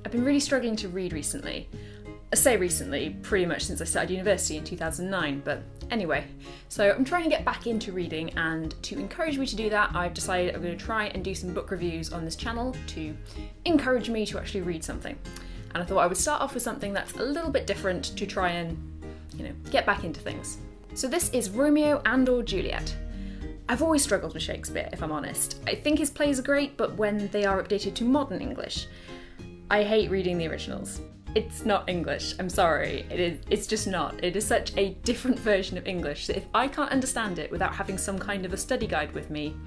I've been really struggling to read recently. I say recently, pretty much since I started university in 2009, but anyway. So I'm trying to get back into reading, and to encourage me to do that, I've decided I'm going to try and do some book reviews on this channel to encourage me to actually read something. And I thought I would start off with something that's a little bit different to try and, get back into things. So this is Romeo and/or Juliet. I've always struggled with Shakespeare, if I'm honest. I think his plays are great, but when they are updated to modern English, I hate reading the originals. It's not English, I'm sorry, it's just not. It is such a different version of English that if I can't understand it without having some kind of a study guide with me,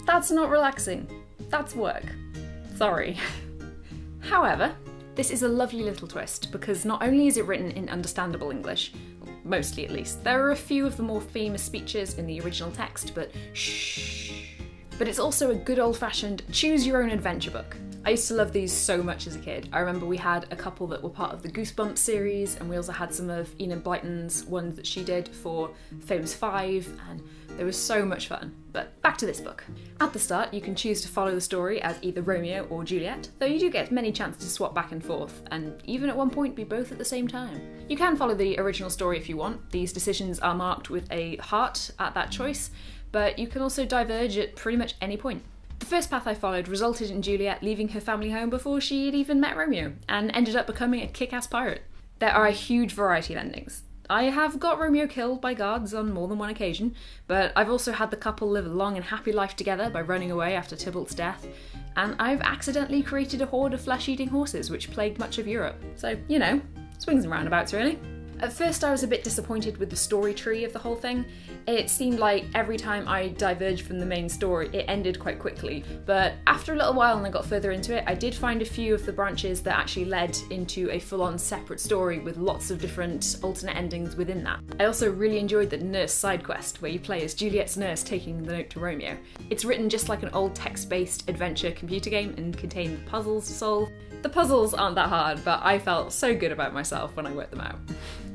that's not relaxing. That's work. Sorry. However, this is a lovely little twist because not only is it written in understandable English, mostly at least, there are a few of the more famous speeches in the original text, but shh. But it's also a good old-fashioned choose-your-own-adventure book. I used to love these so much as a kid. I remember we had a couple that were part of the Goosebumps series, and we also had some of Enid Blyton's ones that she did for Famous Five, and they were so much fun. But back to this book. At the start, you can choose to follow the story as either Romeo or Juliet, though you do get many chances to swap back and forth, and even at one point be both at the same time. You can follow the original story if you want. These decisions are marked with a heart at that choice, but you can also diverge at pretty much any point. The first path I followed resulted in Juliet leaving her family home before she had even met Romeo, and ended up becoming a kick-ass pirate. There are a huge variety of endings. I have got Romeo killed by guards on more than one occasion, but I've also had the couple live a long and happy life together by running away after Tybalt's death, and I've accidentally created a horde of flesh-eating horses which plagued much of Europe. So, swings and roundabouts really. At first I was a bit disappointed with the story tree of the whole thing. It seemed like every time I diverged from the main story, it ended quite quickly. But after a little while and I got further into it, I did find a few of the branches that actually led into a full-on separate story with lots of different alternate endings within that. I also really enjoyed the nurse side quest, where you play as Juliet's nurse taking the note to Romeo. It's written just like an old text-based adventure computer game and contains puzzles to solve. The puzzles aren't that hard, but I felt so good about myself when I worked them out.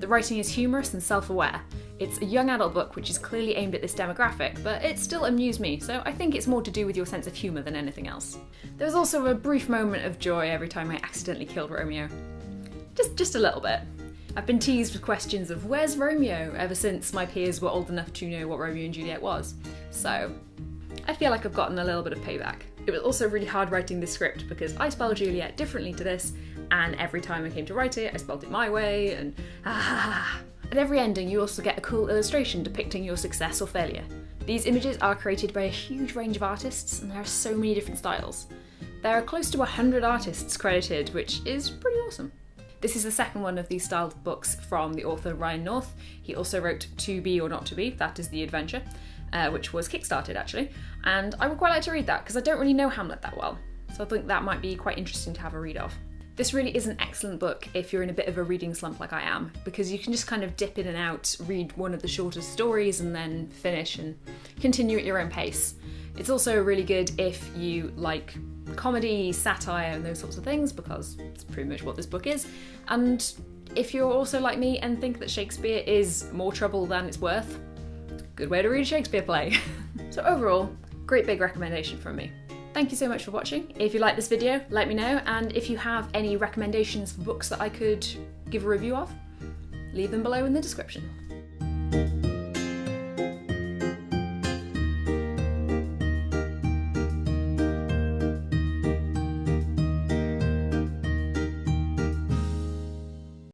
The writing is humorous and self-aware. It's a young adult book which is clearly aimed at this demographic, but it still amused me, so I think it's more to do with your sense of humour than anything else. There was also a brief moment of joy every time I accidentally killed Romeo. Just a little bit. I've been teased with questions of where's Romeo ever since my peers were old enough to know what Romeo and Juliet was, so I feel like I've gotten a little bit of payback. It was also really hard writing this script because I spelled Juliet differently to this, and every time I came to write it, I spelled it my way, and At every ending, you also get a cool illustration depicting your success or failure. These images are created by a huge range of artists, and there are so many different styles. There are close to 100 artists credited, which is pretty awesome. This is the second one of these styled books from the author Ryan North. He also wrote To Be or Not to Be, that is the adventure, which was kickstarted actually, and I would quite like to read that because I don't really know Hamlet that well, so I think that might be quite interesting to have a read of. This really is an excellent book if you're in a bit of a reading slump like I am, because you can just kind of dip in and out, read one of the shortest stories and then finish and continue at your own pace. It's also really good if you like comedy, satire and those sorts of things, because it's pretty much what this book is. And if you're also like me and think that Shakespeare is more trouble than it's worth, good way to read a Shakespeare play. So overall, great big recommendation from me. Thank you so much for watching. If you like this video, let me know, and if you have any recommendations for books that I could give a review of, leave them below in the description.